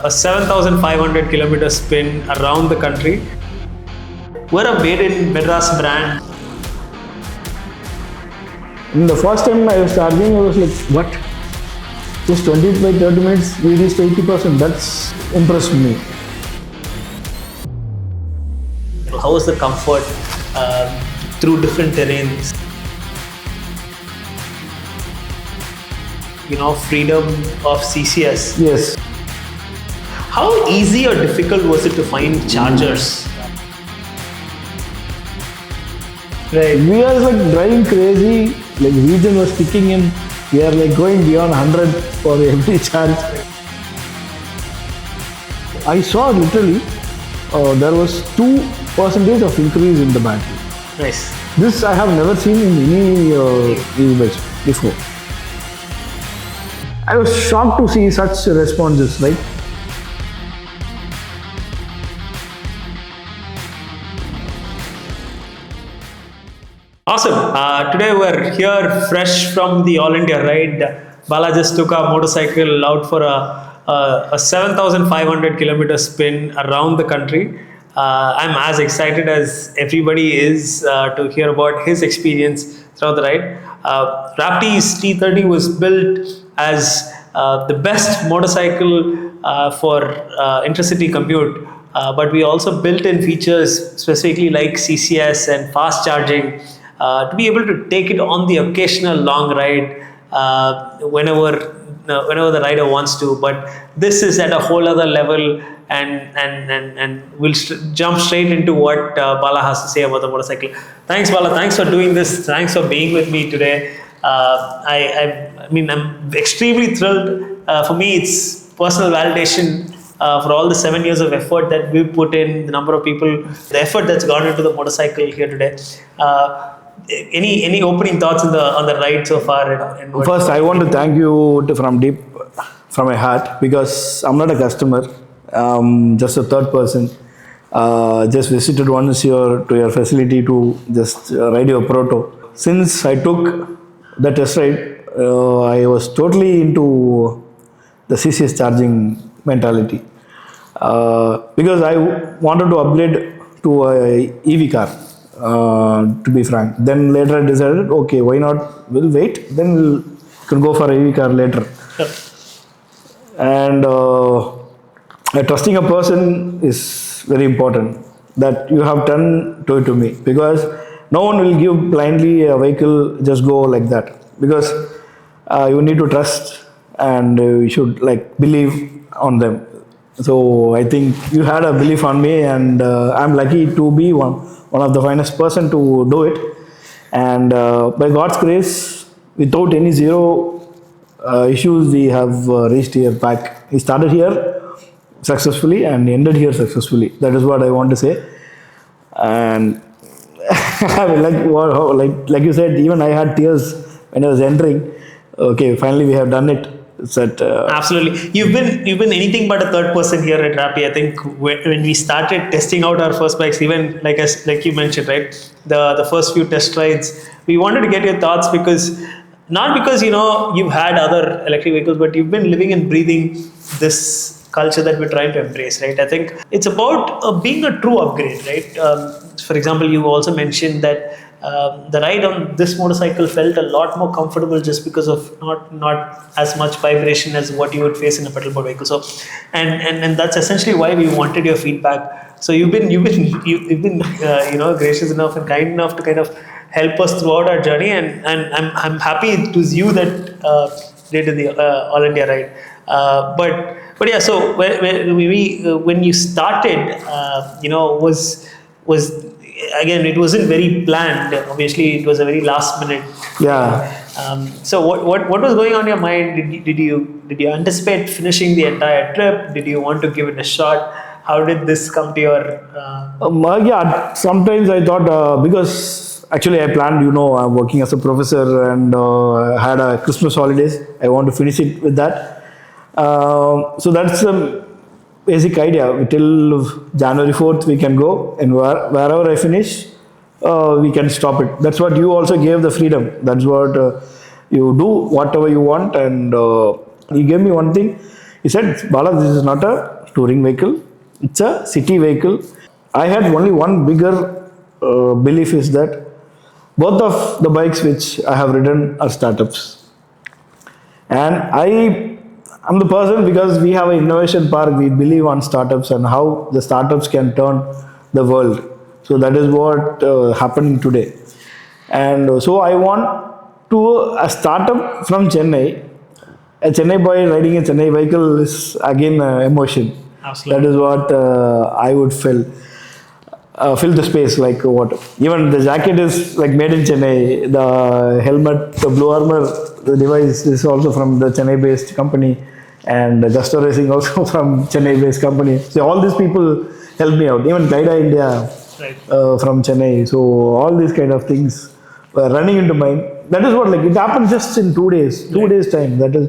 a 7,500 kilometer spin around the country. We're a made in Madras brand. And the first time I was charging, I was like, what? Just 20 by 30 minutes, we reached 80%. That's impressed me. How was the comfort through different terrains? Freedom of CCS. Yes. How easy or difficult was it to find chargers? Right. We are like driving crazy, like region was kicking in. We are like going beyond 100 for every charge. I saw literally there was 2% of increase in the battery. Nice. This I have never seen in any EV bikes before. I was shocked to see such responses, right? Awesome. Today we're here fresh from the All India ride. Baala just took our motorcycle out for a 7,500 kilometer spin around the country. I'm as excited as everybody is to hear about his experience throughout the ride. Raptee's T30 was built as the best motorcycle for intercity commute. But we also built in features specifically like CCS and fast charging to be able to take it on the occasional long ride whenever the rider wants to. But this is at a whole other level, and we'll jump straight into what Baala has to say about the motorcycle. Thanks, Baala. Thanks for doing this. Thanks for being with me today. I'm extremely thrilled. For me, it's personal validation for all the 7 years of effort that we've put in, the number of people, the effort that's gone into the motorcycle here today. Any opening thoughts on the ride so far? First, I want to thank you from deep from my heart, because I'm not a customer. Just a third person. Just visited once to your facility to just ride your proto. Since I took the test ride, I was totally into the CCS charging mentality. Because I wanted to upgrade to a EV car, to be frank. Then later I decided, okay, why not? We'll wait. Then we can go for a EV car later. Sure. And trusting a person is very important. That you have done to me, because no one will give blindly a vehicle, just go like that. Because you need to trust, and you should like believe on them. So I think you had a belief on me, and I'm lucky to be one of the finest person to do it. And by God's grace, without any zero issues, we have reached here back. We started here successfully and ended here successfully. That is what I want to say. And I mean, like you said, even I had tears when I was entering. Okay, finally we have done it. Absolutely. You've been anything but a third person here at Raptee. I think when we started testing out our first bikes, even like you mentioned, right, the first few test rides, we wanted to get your thoughts, not because you've had other electric vehicles, but you've been living and breathing this culture that we're trying to embrace, right? I think it's about being a true upgrade, right? For example, you also mentioned that the ride on this motorcycle felt a lot more comfortable just because of not as much vibration as what you would face in a pedal board vehicle. So, and that's essentially why we wanted your feedback. So you've been gracious enough and kind enough to kind of help us throughout our journey, and I'm happy it was you that did the All India ride. But yeah, so when you started, was again, it wasn't very planned. Obviously, it was a very last minute. Yeah. So what was going on in your mind? Did you anticipate finishing the entire trip? Did you want to give it a shot? How did this come to your? Yeah. Sometimes I thought, because actually I planned. I'm working as a professor, and had a Christmas holidays. I want to finish it with that. So that's the basic idea. Till January 4th we can go, and wherever I finish, we can stop it. That's what you also gave the freedom. That's what you do whatever you want, and you gave me one thing. He said, Bala, this is not a touring vehicle, it's a city vehicle. I had only one bigger belief is that both of the bikes which I have ridden are startups. And I'm the person because we have an innovation park, we believe on startups and how the startups can turn the world. So that is what happening today. And so I want to a startup from Chennai. A Chennai boy riding a Chennai vehicle is again emotion. Absolutely. That is what I would fill the space like what even the jacket is like made in Chennai, the helmet, the blue armor, the device is also from the Chennai based company, and the Gusto Racing also from Chennai based company. So all these people help me out, even Gaida India Right. from Chennai. So all these kind of things were running into mind. That is what like it happened just in 2 days, 2 days time. That is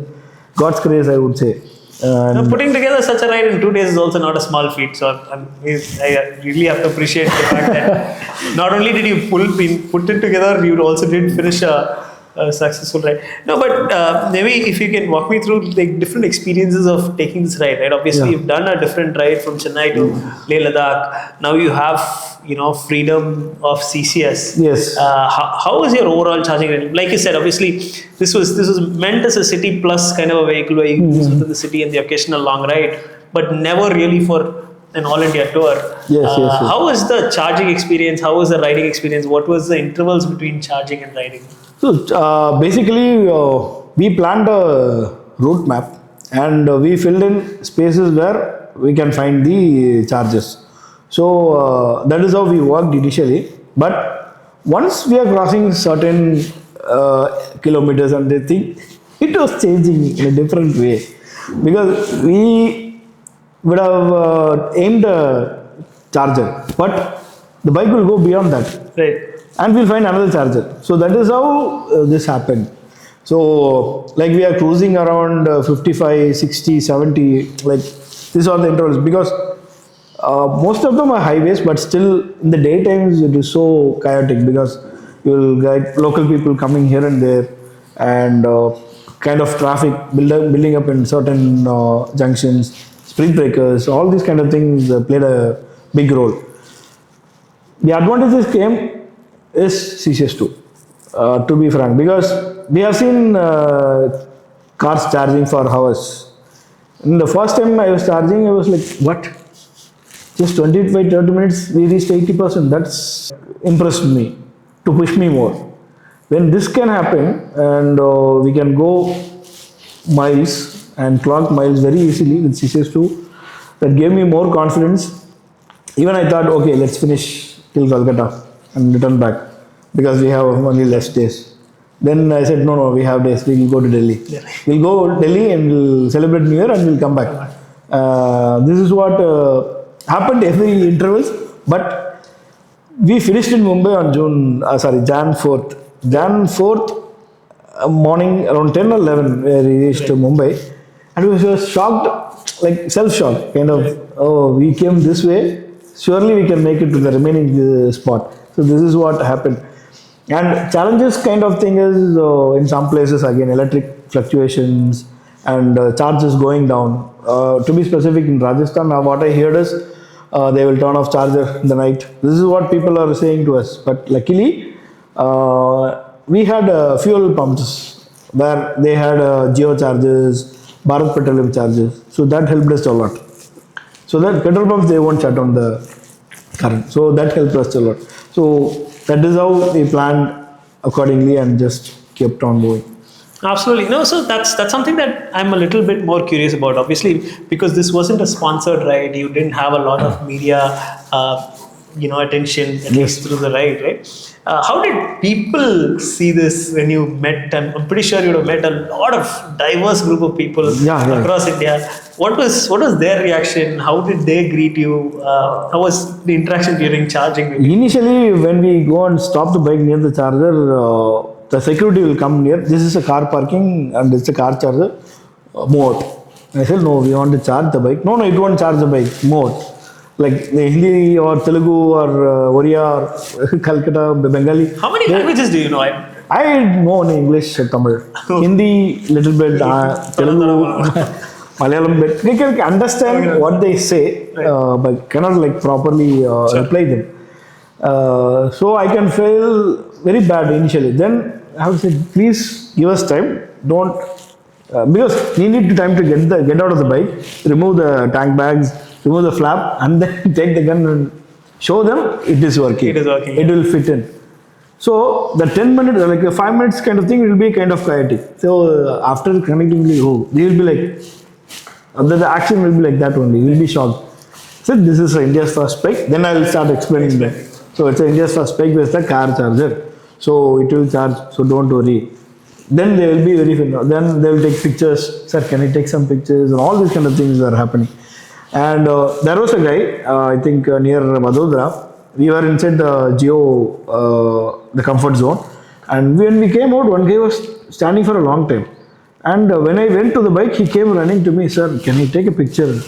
God's grace, I would say. Now, And putting together such a ride in 2 days is also not a small feat. So I really have to appreciate the fact that not only did you put it together, you also did finish a successful ride. No, but maybe if you can walk me through like different experiences of taking this ride. Right, obviously Yeah. you've done a different ride from Chennai to Leh Ladakh. Now you have freedom of CCS. Yes. How was your overall charging rate? Like you said, obviously this was meant as a city plus kind of a vehicle where you use within the city and the occasional long ride, but never really for an all India tour. Yes. How was the charging experience? How was the riding experience? What was the intervals between charging and riding? So basically, we planned a route map and we filled in spaces where we can find the charges. So that is how we worked initially. But once we are crossing certain kilometers and they think it was changing in a different way because we would have aimed a charger, but the bike will go beyond that Right. and we'll find another charger. So that is how this happened. So like we are cruising around 55, 60, 70, like these are the intervals because most of them are highways, but still in the daytimes it is so chaotic because you will get local people coming here and there and kind of traffic building up in certain junctions, speed breakers, all these kind of things played a big role. The advantages came is CCS2, to be frank, because we have seen cars charging for hours. And the first time I was charging, I was like, what? Just 25, 30 minutes, we reached 80%. That's impressed me to push me more. When this can happen and we can go miles and clock miles very easily with CCS2, that gave me more confidence. Even I thought, okay, let's finish till Kolkata and return back because we have only less days. Then I said, no, we have days. We'll go to Delhi. We'll go Delhi and we'll celebrate New Year and we'll come back. This is what happened every intervals. But we finished in Mumbai on Jan 4th. Jan 4th morning around 10 or 11 we reached Mumbai. And we were shocked, like self-shocked, kind of, oh, we came this way. Surely we can make it to the remaining spot. So this is what happened. And challenges kind of thing is in some places again electric fluctuations and charges going down. To be specific, in Rajasthan, what I heard is they will turn off charger in the night. This is what people are saying to us. But luckily, we had fuel pumps where they had Geo charges, Bharat Petroleum charges. So that helped us a lot. So that petrol pumps, they won't shut down the current. So that helped us a lot. So that is how we planned accordingly and just kept on going. Absolutely. No, so that's something that I'm a little bit more curious about. Obviously, because this wasn't a sponsored ride, you didn't have a lot of media, attention at least through the ride, right? How did people see this when you met? And I'm pretty sure you would have met a lot of diverse group of people across India. What was their reaction? How did they greet you? How was the interaction during charging? Maybe? Initially, when we go and stop the bike near the charger, the security will come near. This is a car parking and it's a car charger. Move out. I said, no, we want to charge the bike. No, it won't charge the bike. Move out. Like Hindi or Telugu or Oriya or Calcutta, Bengali. How many languages do you know? I know English, Tamil, Hindi, little bit, Telugu. Malayalam, but they can understand what they say, but cannot like properly reply them. So I can feel very bad initially. Then I have said, please give us time. Don't because we need time to get out of the bike, remove the tank bags, remove the flap, and then take the gun and show them it is working. It is working, It will fit in. So the 10 minutes, like a 5 minutes kind of thing, will be kind of chaotic. So after connecting the oh, they will be like, the action will be like that only. You will be shocked. So this is India's first bike. Then I will start explaining that. So it's India's first bike with the car charger. So it will charge. So don't worry. Then they will be very then they will take pictures. Sir, can I take some pictures? And all these kind of things are happening. And there was a guy, I think near Vadodara. We were inside the the comfort zone. And when we came out, one guy was standing for a long time. And when I went to the bike, he came running to me, sir, can I take a picture?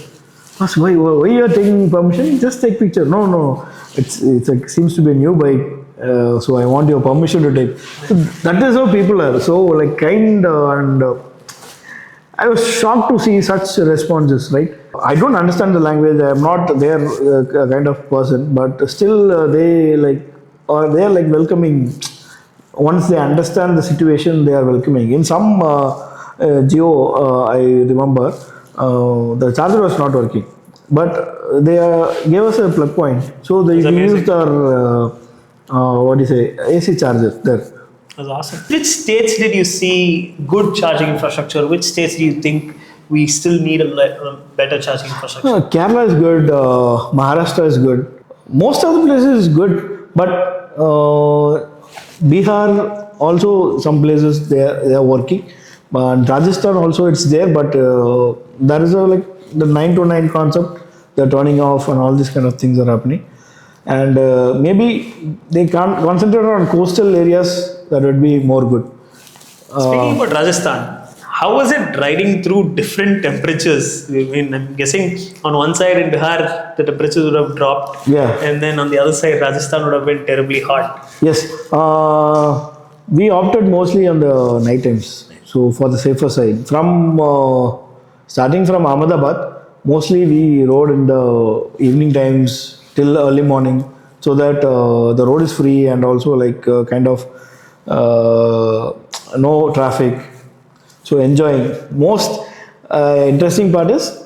I asked, why you are taking permission? Just take picture. No. It's like, seems to be a new bike. So I want your permission to take. So that is how people are. So like kind and I was shocked to see such responses, right? I don't understand the language. I am not their kind of person, but still they like, or they are like welcoming. Once they understand the situation, they are welcoming. In some I remember the charger was not working, but they gave us a plug point. So they used our what do you say, AC charger there. That's awesome. Which states did you see good charging infrastructure? Which states do you think we still need a better charging infrastructure? Kerala is good. Maharashtra is good. Most of the places is good, but Bihar also some places they are working. Rajasthan also it's there, but there is a like the 9 to 9 concept. The turning off and all these kind of things are happening. And maybe they can't concentrate on coastal areas. That would be more good. Speaking about Rajasthan, how was it riding through different temperatures? I mean, I'm guessing on one side in Bihar, the temperatures would have dropped. Yeah. And then on the other side, Rajasthan would have been terribly hot. Yes. We opted mostly on the night times. So for the safer side. From starting from Ahmedabad, mostly we rode in the evening times till early morning, so that the road is free and also like kind of no traffic. So enjoying. Most interesting part is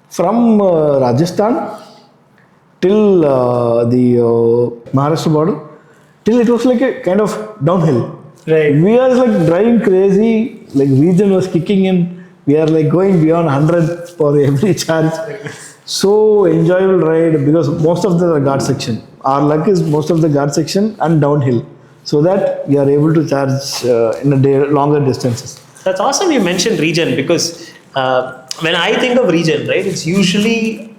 from Rajasthan till the Maharashtra border, till it was like a kind of downhill. Right. We are like driving crazy, like region was kicking in. We are like going beyond 100 for every charge. So enjoyable ride because most of the guard section. Our luck is most of the guard section and downhill, so that you are able to charge in a day, longer distances. That's awesome you mentioned region because when I think of region, right, it's usually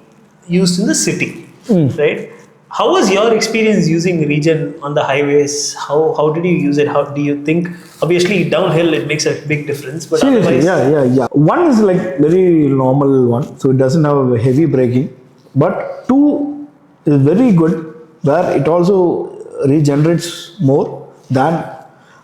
used in the city, right? How was your experience using region on the highways? How did you use it? How do you think? Obviously, downhill it makes a big difference, but Seriously, otherwise, yeah. One is like very normal one, so it doesn't have a heavy braking. But two is very good, where it also regenerates more than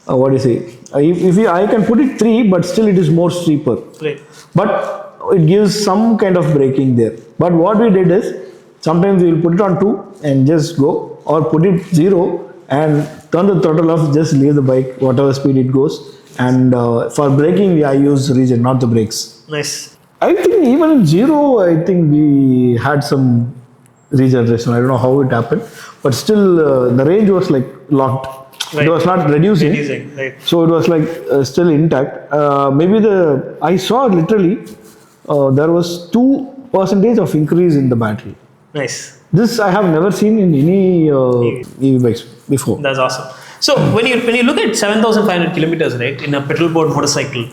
what do you say? I can put it 3, but still it is more steeper. right. But it gives some kind of braking there. But what we did is sometimes we will put it on 2 and just go, or put it 0 and turn the throttle off, just leave the bike whatever speed it goes. And for braking, I use regen, not the brakes. Nice. I think even in 0, I think we had some regeneration. I don't know how it happened, but still the range was like locked. Right. It was not reducing. Right. So it was like still intact. Maybe I saw literally there was 2% of increase in the battery. Nice. This I have never seen in any EV bikes before. That's awesome. So when you look at 7,500 kilometers, right, in a pedal board motorcycle,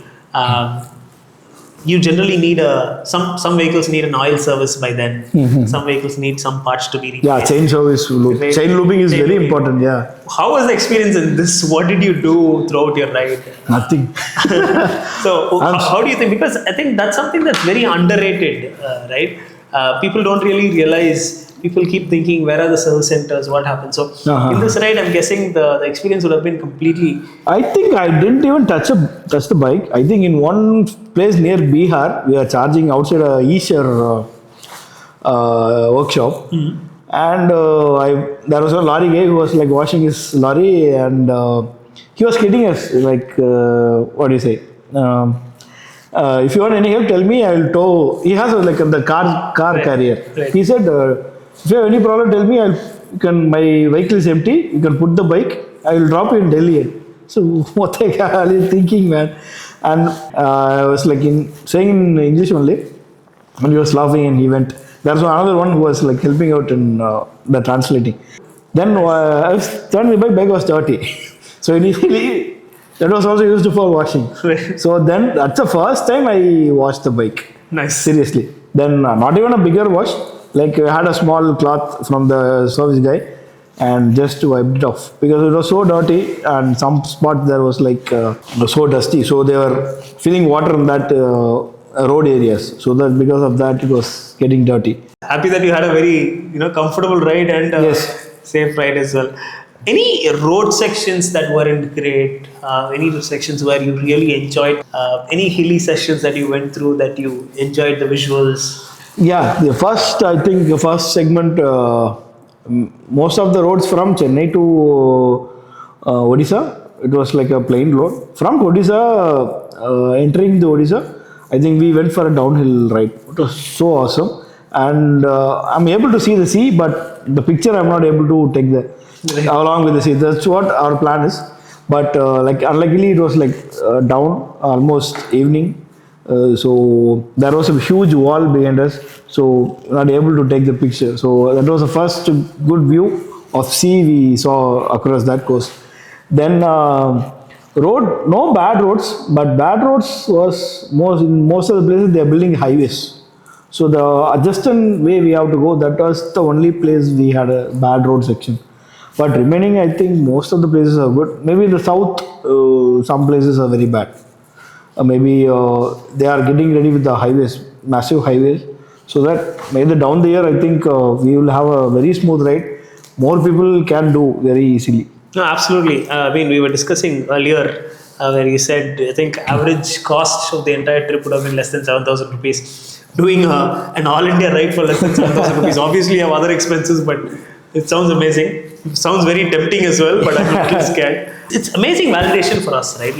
you generally need some vehicles need an oil service by then. Some vehicles need some parts to be replaced. Yeah, chain service, Right. chain looping is Chain very looping. important. Yeah, How was the experience in this? What did you do throughout your ride? nothing. So how do you think? Because I think that's something that's very underrated, right? People don't really realize people keep thinking, where are the service centers? What happens? So in this ride, I'm guessing the experience would have been completely. I think I didn't even touch the bike. I think in one place near Bihar, we are charging outside a Esher workshop, and there was a lorry guy who was like washing his lorry, and he was kidding us like, what do you say? If you want any help, tell me. I will tow. He has like the car Right, carrier. right. He said, if you have any problem, tell me. You can. My vehicle is empty. You can put the bike. I will drop you in Delhi. So what the hell are you thinking, man? And I was like saying in English only. And he was laughing, and he went. There was another one who was like helping out in the translating. Then I was turning my bike was dirty. So initially that was also used for washing. Right. So then that's the first time I washed the bike. Nice. Seriously. Then not even a bigger wash. Like I had a small cloth from the service guy and just wiped it off because it was so dirty and some spot there was like so dusty. So they were filling water in that road areas. So that because of that it was getting dirty. Happy that you had a very comfortable ride and Yes. safe ride as well. Any road sections that weren't great? Any sections where you really enjoyed? Any hilly sessions that you went through that you enjoyed the visuals? Yeah, I think the first segment, most of the roads from Chennai to Odisha, it was like a plain road. From Odisha, entering the Odisha, I think we went for a downhill ride. It was so awesome. And I'm able to see the sea, but the picture I'm not able to take along with the sea. That's what our plan is. But like unluckily, it was like down almost evening. So there was a huge wall behind us, so not able to take the picture. So that was the first good view of sea we saw across that coast. Then road, no bad roads, but bad roads was in most of the places they are building highways. So the adjacent way we have to go, that was the only place we had a bad road section. But remaining, I think most of the places are good. Maybe in the south, some places are very bad. Maybe they are getting ready with the highways, massive highways, so that maybe down the year I think we will have a very smooth ride. More people can do very easily. No, absolutely. I mean, we were discussing earlier where you said I think average cost of the entire trip would have been less than 7,000 rupees. Doing an all India ride for less than 7,000 rupees. Obviously, you have other expenses, but it sounds amazing. It sounds very tempting as well, but I'm a little scared. It's amazing validation for us, right?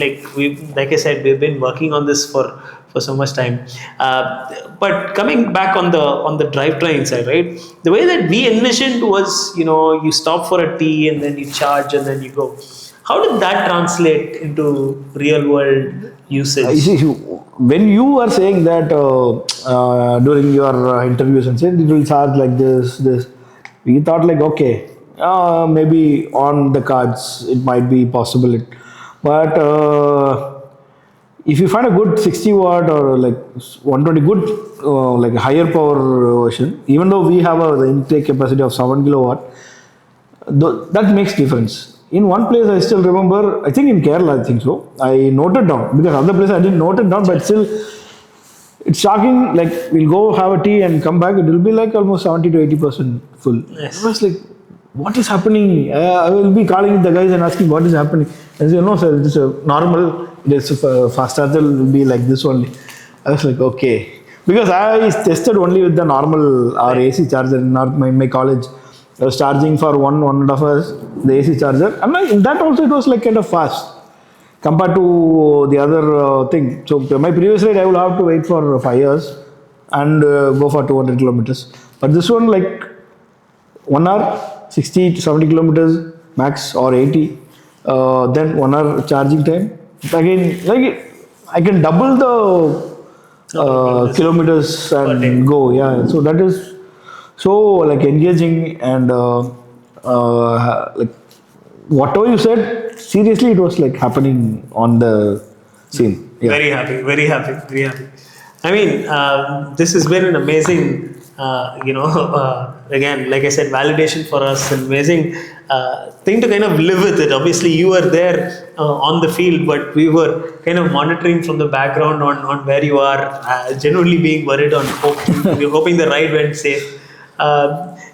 Like I said, we've been working on this for so much time. But coming back on the drivetrain side, right? The way that we envisioned was, you stop for a tea and then you charge and then you go. How did that translate into real world usage? You see, when you are saying that during your interviews and said it will charge like this, we thought like okay, maybe on the cards it might be possible, but if you find a good 60 watt or like 120 good like higher power version, even though we have the intake capacity of 7 kilowatt, that makes difference. In one place, I still remember, I think in Kerala, I think so. I noted down because other places I didn't note it down, but still, it's shocking. Like we'll go have a tea and come back, it will be like almost 70 to 80% full. Yes. I was like, what is happening? I will be calling the guys and asking what is happening. And say, no, sir, it's a normal. It's a fast charger will be like this only. I was like, okay, because I tested only with the normal or AC charger in my college. I was charging for 1.5 hours the AC charger, and in that also it was like kind of fast compared to the other thing. So my previous ride I will have to wait for 5 years and go for 200 kilometers. But this one like 1 hour, 60 to 70 kilometers max or 80. Then 1 hour charging time. Again, like I can double the kilometers and go. Yeah, so that is so like engaging and like whatever you said, seriously it was like happening on the scene. Yeah. Very happy, very happy, very happy. I mean, this has been an amazing, again, like I said, validation for us, an amazing thing to kind of live with it. Obviously, you were there on the field, but we were kind of monitoring from the background on where you are, genuinely being worried on hoping the ride went safe.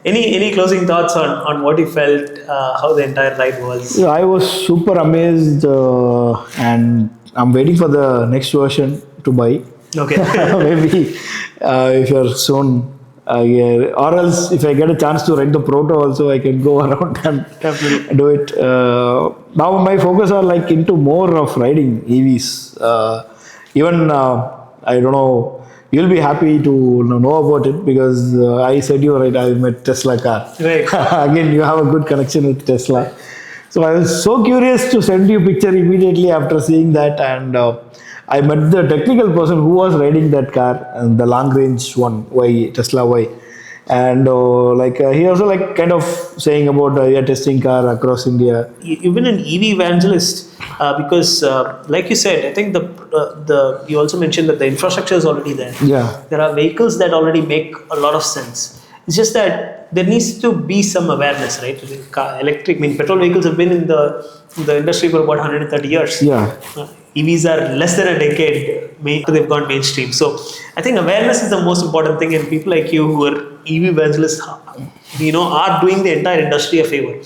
Any closing thoughts on what you felt, how the entire ride was? Yeah, I was super amazed, and I'm waiting for the next version to buy. Okay. Maybe if you're soon, yeah. Or else if I get a chance to rent the proto, also I can go around and Definitely. do it. Now my focus are like into more of riding EVs. Even I don't know. You'll be happy to know about it because I said you right. I met Tesla car. Right. Again, you have a good connection with Tesla. So I was so curious to send you a picture immediately after seeing that, and I met the technical person who was riding that car, and the long range one, Y Tesla Y, and he also like kind of saying about yeah, testing car across India. Even an EV evangelist, because like you said, I think the you also mentioned that the infrastructure is already there. Yeah, There are vehicles that already make a lot of sense. It's just that there needs to be some awareness, right? Electric, I mean, petrol vehicles have been in the industry for about 130 years. yeah, EVs are less than a decade. They've gone mainstream. So I think awareness is the most important thing, and people like you who are EV evangelists, are doing the entire industry a favor.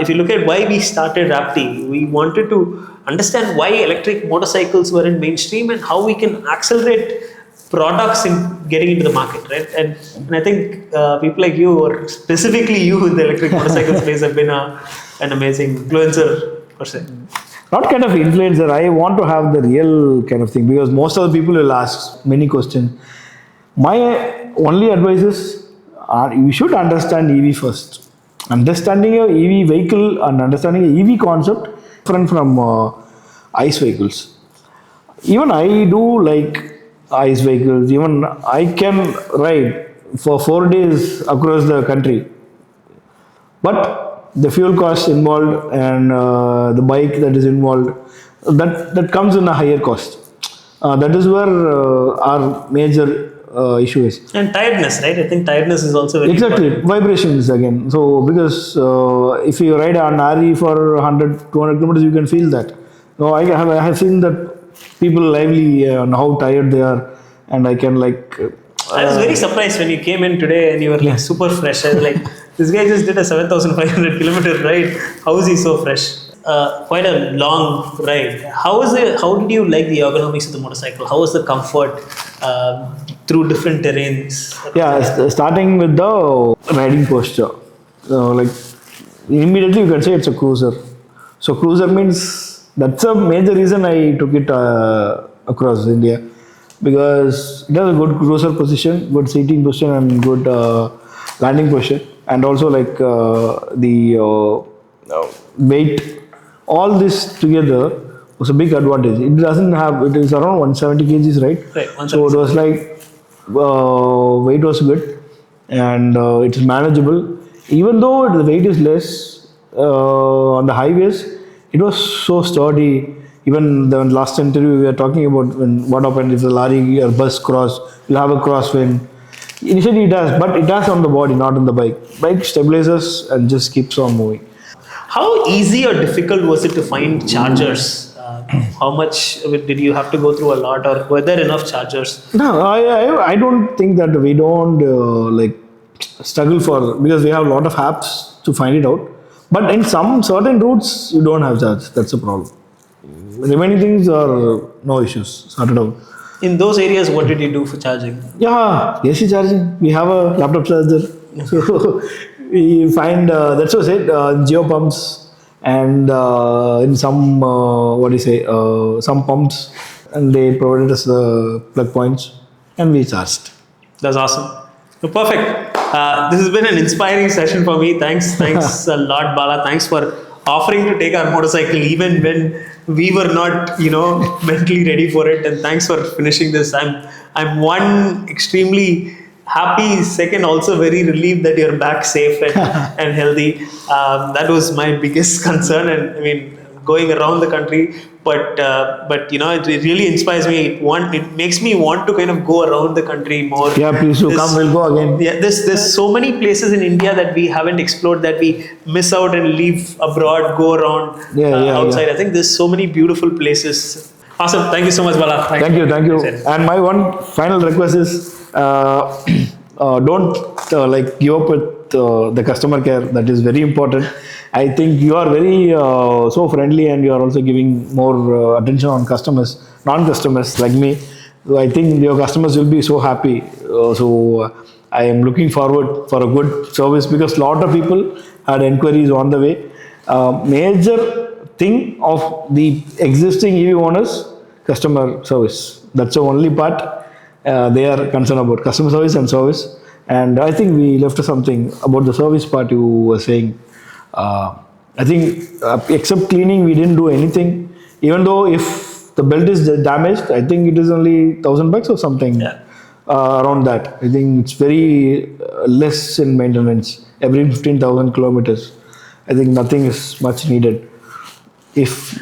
If you look at why we started Raptee, we wanted to understand why electric motorcycles were in mainstream and how we can accelerate products in getting into the market, right? And I think people like you, or specifically you in the electric motorcycle space, have been an amazing influencer per se. not kind of influencer. I want to have the real kind of thing because most of the people will ask many questions. My only advice is you should understand EV first. Understanding your EV vehicle and understanding a EV concept different from ICE vehicles. Even I do like ICE vehicles. Even I can ride for 4 days across the country. But the fuel cost involved and the bike that is involved, that comes in a higher cost. That is where our major issue is. And tiredness, right? I think tiredness is also very Exactly, important. vibrations again. So because if you ride an RE for 100, 200 kilometers, you can feel that. No, I have seen that people lively on how tired they are, and I can like. I was very surprised when you came in today and you were like super fresh. I was like, this guy just did a 7,500 kilometer ride. How is he so fresh? Quite a long ride. How is it? How did you like the ergonomics of the motorcycle? How was the comfort through different terrains? Yeah, starting with the riding posture. Like immediately you can say it's a cruiser. So cruiser means that's a major reason I took it across India because it has a good cruiser position, good seating position, and good landing position, and also like the weight. All this together was a big advantage. It doesn't have. It is around 170 kgs, right? Right. So it was like weight was good and it is manageable. Even though the weight is less on the highways, it was so sturdy. Even the last interview we were talking about when what happened if the lorry or bus cross, you'll have a crosswind. Initially it does, but it does on the body, not on the bike. Bike stabilizes and just keeps on moving. How easy or difficult was it to find chargers? How much did you have to go through a lot, or were there enough chargers? No, I don't think that we don't like struggle for because we have a lot of apps to find it out. But in some certain routes, you don't have charge. That's a problem. Remaining things are no issues. Sorted out. In those areas, what did you do for charging? Yeah, AC charging. We have a laptop charger. So we find that's what I said. Geo pumps and in some what do you say? Some pumps, and they provided us the plug points, and we charged. That's awesome. So perfect. This has been an inspiring session for me. Thanks a lot, Bala. Thanks for offering to take our motorcycle even when we were not, mentally ready for it. And thanks for finishing this. I'm one extremely happy, second also very relieved that you're back safe and healthy. That was my biggest concern. And I mean, going around the country, but it really inspires me. It makes me want to kind of go around the country more. Yeah, please do come. We'll go again. Yeah, there's so many places in India that we haven't explored, that we miss out and leave abroad, go around outside. Yeah. I think there's so many beautiful places. Awesome. Thank you so much, Bala. Thank you. And my one final request is don't like give up with the customer care. That is very important. I think you are very so friendly, and you are also giving more attention on customers, non-customers like me. So I think your customers will be so happy. I am looking forward for a good service, because a lot of people had inquiries on the way. Major thing of the existing EV owners, customer service. That's the only part they are concerned about, customer service and service. And I think we left something about the service part you were saying. I think except cleaning, we didn't do anything. Even though if the belt is damaged, I think it is only $1,000 or something. Yeah. Around that. I think it's very less in maintenance. Every 15,000 kilometers, I think nothing is much needed. If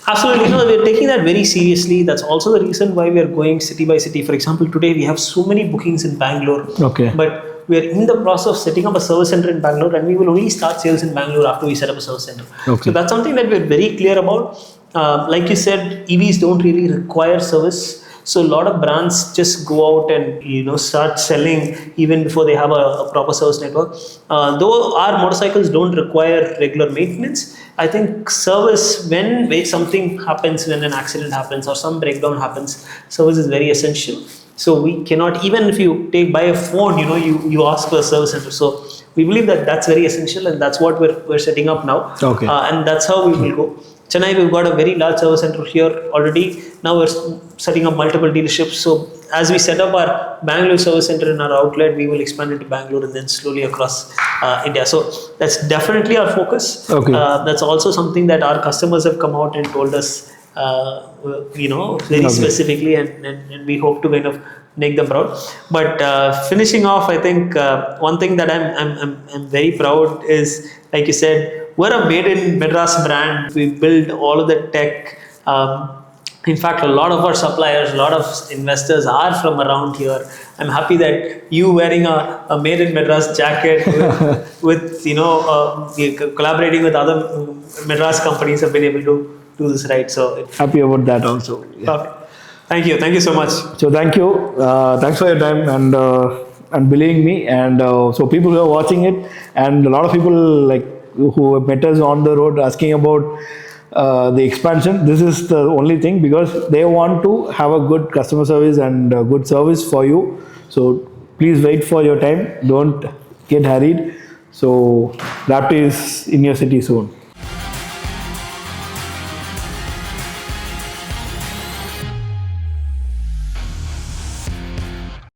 Absolutely, we're taking that very seriously. That's also the reason why we are going city by city. For example, today we have so many bookings in Bangalore. Okay. But we are in the process of setting up a service center in Bangalore, and we will only start sales in Bangalore after we set up a service center. Okay. So that's something that we're very clear about. Like you said, EVs don't really require service. So a lot of brands just go out and start selling even before they have a proper service network. Though our motorcycles don't require regular maintenance, I think service when something happens, when an accident happens or some breakdown happens, service is very essential. So we cannot, even if you buy a phone, you ask for a service center. So we believe that that's very essential, and that's what we're setting up now. Okay. And that's how we will go. Chennai, we've got a very large service center here already. Now we're setting up multiple dealerships. So as we set up our Bangalore service center in our outlet, we will expand into Bangalore and then slowly across India. So that's definitely our focus. Okay. That's also something that our customers have come out and told us, very specifically, and we hope to kind of make them proud. But finishing off, I think one thing that I'm very proud is, like you said, we're a made in Madras brand. We build all of the tech. In fact, a lot of our suppliers, a lot of investors are from around here. I'm happy that you wearing a made in Madras jacket with collaborating with other Madras companies have been able to do this right. So happy about that also. Yeah. perfect. Thank you so much. So thank you. Thanks for your time and believing me. And so people who are watching it, and a lot of people like who have met us on the road asking about the expansion. This is the only thing, because they want to have a good customer service and good service for you. So please wait for your time. Don't get hurried. So Raptee is in your city soon.